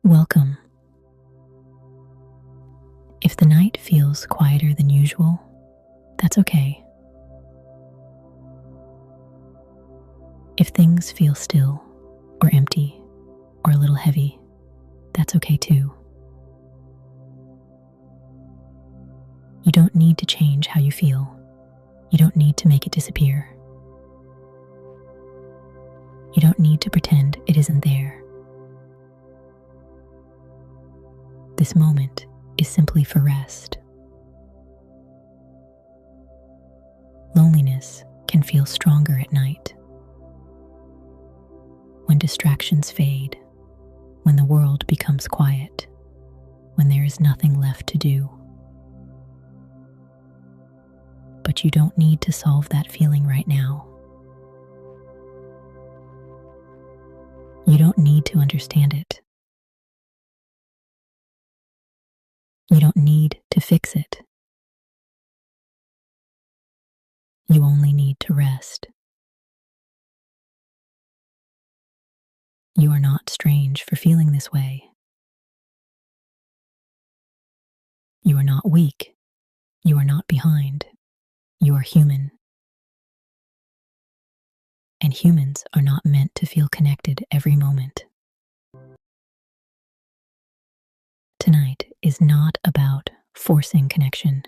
Welcome. If the night feels quieter than usual, that's okay. If things feel still or empty or a little heavy, that's okay too. You don't need to change how you feel. You don't need to make it disappear. You don't need to pretend it isn't there. This moment is simply for rest. Loneliness can feel stronger at night. When distractions fade, when the world becomes quiet, when there is nothing left to do. But you don't need to solve that feeling right now. You don't need to understand it. You don't need to fix it. You only need to rest. You are not strange for feeling this way. You are not weak. You are not behind. You are human. And humans are not meant to feel connected every moment. Tonight is not about forcing connection.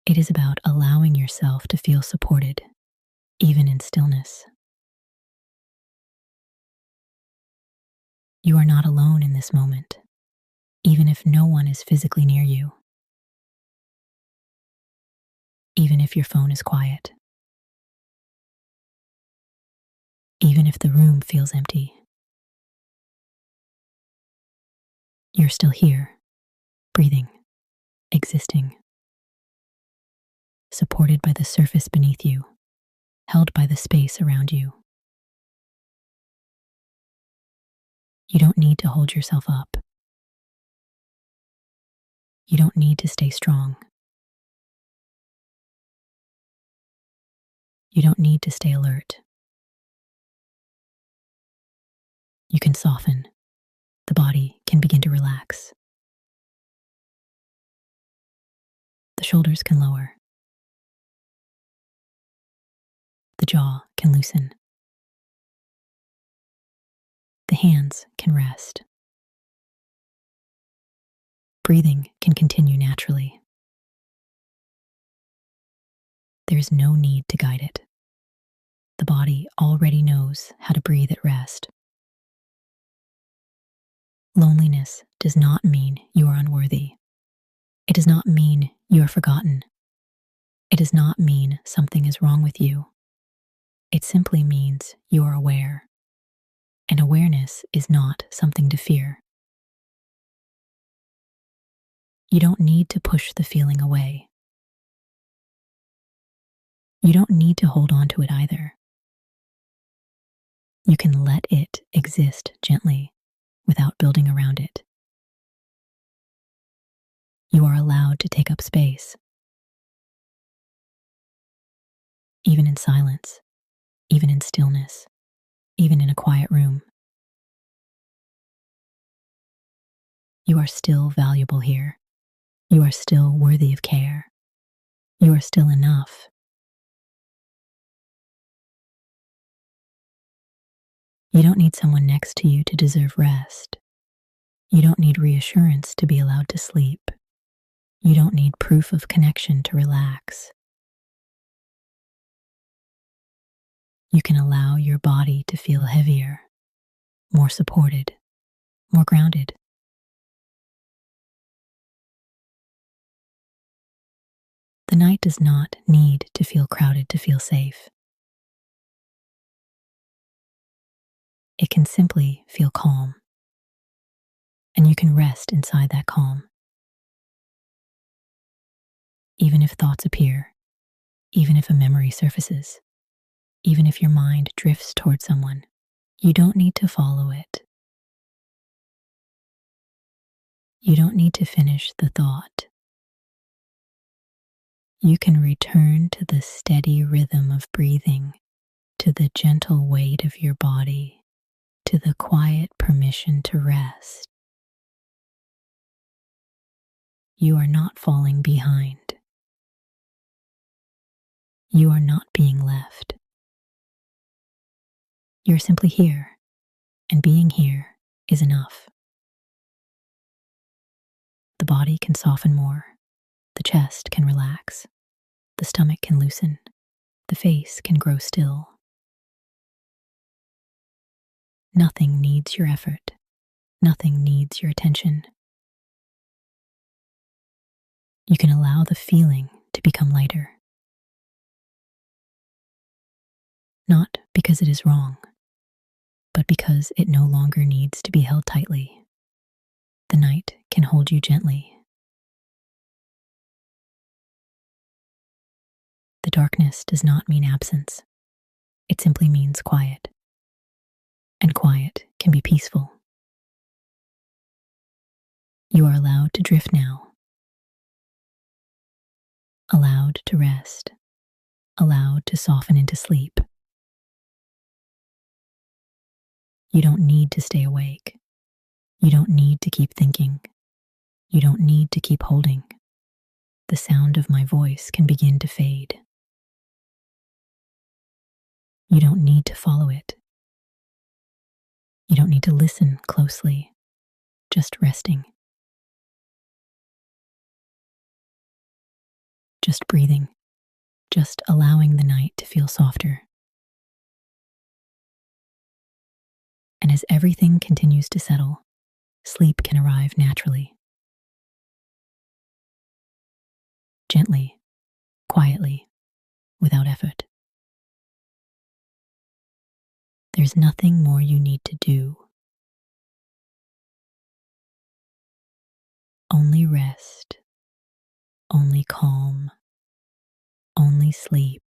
It is about allowing yourself to feel supported, even in stillness. You are not alone in this moment, even if no one is physically near you. Even if your phone is quiet. Even if the room feels empty. You're still here, breathing, existing, supported by the surface beneath you, held by the space around you. You don't need to hold yourself up. You don't need to stay strong. You don't need to stay alert. You can soften. The body can begin to relax. The shoulders can lower. The jaw can loosen. The hands can rest. Breathing can continue naturally. There is no need to guide it. The body already knows how to breathe at rest. Loneliness does not mean you are unworthy. It does not mean you are forgotten. It does not mean something is wrong with you. It simply means you are aware. And awareness is not something to fear. You don't need to push the feeling away. You don't need to hold on to it either. You can let it exist gently without building around it. You are allowed to take up space. Even in silence, even in stillness, even in a quiet room. You are still valuable here. You are still worthy of care. You are still enough. You don't need someone next to you to deserve rest. You don't need reassurance to be allowed to sleep. You don't need proof of connection to relax. You can allow your body to feel heavier, more supported, more grounded. The night does not need to feel crowded to feel safe. It can simply feel calm, and you can rest inside that calm. Even if thoughts appear, even if a memory surfaces, even if your mind drifts toward someone, you don't need to follow it. You don't need to finish the thought. You can return to the steady rhythm of breathing, to the gentle weight of your body, to the quiet permission to rest. You are not falling behind. You are not being left. You're simply here, and being here is enough. The body can soften more, the chest can relax, the stomach can loosen, the face can grow still. Nothing needs your effort. Nothing needs your attention. You can allow the feeling to become lighter. Not because it is wrong, but because it no longer needs to be held tightly. The night can hold you gently. The darkness does not mean absence. It simply means quiet. And quiet can be peaceful. You are allowed to drift now. Allowed to rest. Allowed to soften into sleep. You don't need to stay awake. You don't need to keep thinking. You don't need to keep holding. The sound of my voice can begin to fade. You don't need to follow it. You don't need to listen closely. Just resting. Just breathing. Just allowing the night to feel softer. And as everything continues to settle, sleep can arrive naturally. Gently, quietly, without effort. There's nothing more you need to do. Only rest, only calm, only sleep.